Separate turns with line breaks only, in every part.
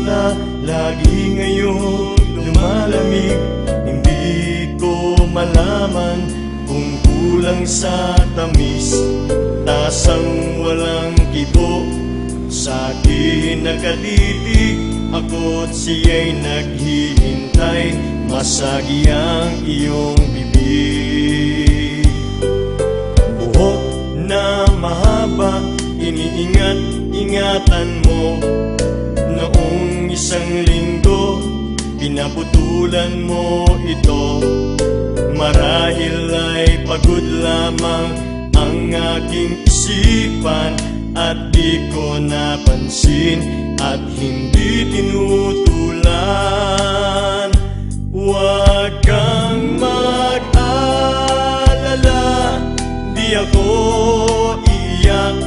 na lagi ngayong lumalamig. Hindi ko malaman kung kulang sa tamis, tasang walang kibo. Sa'kin nakatitig, ako't siya'y naghihintay. Masagi ang iyong bibig. Buhok na mahaba, iniingat-ingatan mo. Noong isang linggo, pinaputulan mo ito. Marahil ay pagod lamang ang aking isipan, at di ko napansin at hindi tinutulan. Huwag kang mag-alala, di ako iyak,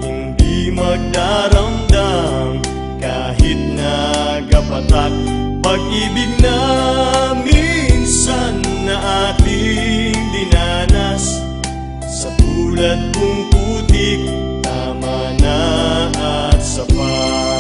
hindi magdaramdam kahit nagapatak. Pag-ibig na minsan na ating dinanas, sa tulad kong putik, tama na at sapat.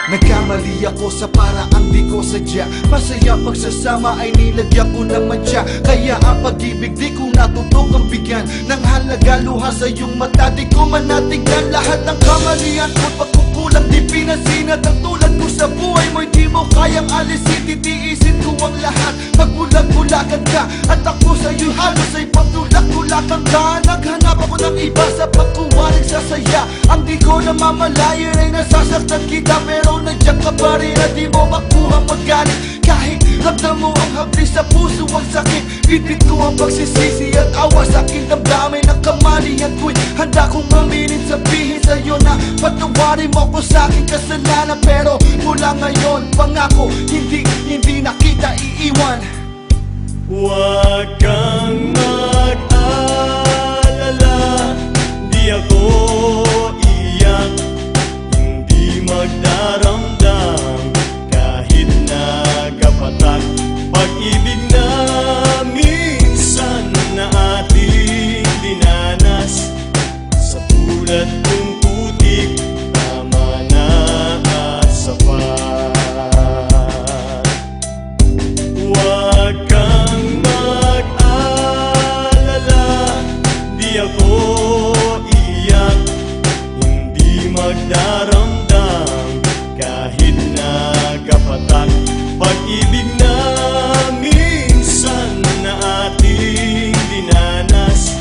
Nagkamali ako sa paraang di ko sadya. Masaya pagsasama ay nilagyan ko ng madya. Kaya ang pag-ibig di ko natutok ang bigyan ng halaga. Luha sa iyong mata di ko manatignan. Lahat ng kamalian ko pagkukulang di pinansin. At ang tulad ko sa buhay mo di mo kayang alisin. Titiisin ko ang lahat pag bulag-bulagan ka, at ako sa iyo halos ay pagtulak-tulakan ka. Naghanap ako ng iba sa pagkuwaring sasaya. Ang di ko namamalayan ay nasasaktan kita, pero nandiyan ka pa rin at di mo makuha magaling. Kahit ramdam mo ang hapdi sa puso ang sakit, bibit ko ang pagsisisi at awa sa aking damdamin. Ang kamalian ko'y handa kong aminin, sabihin sa'yo na patawarin mo ko sa aking kasalanan. Pero mula ngayon, pangako, hindi na kita iiwan.
Huwag kang mag-alala, di ako iyak, hindi magdaramdam kahit nagapatak. Pag-ibig na minsan na ating dinanas, sa tulad kong putik, tama na at sapat. Huwag kang mag-alala, di ako iyak, hindi magdaramdam kahit nagapatak. Pag-ibig na minsan na ating dinanas,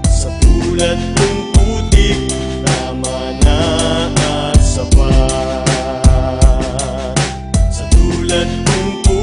sa tulad kong putik, tama na at sapat. Sa tulad kong putik,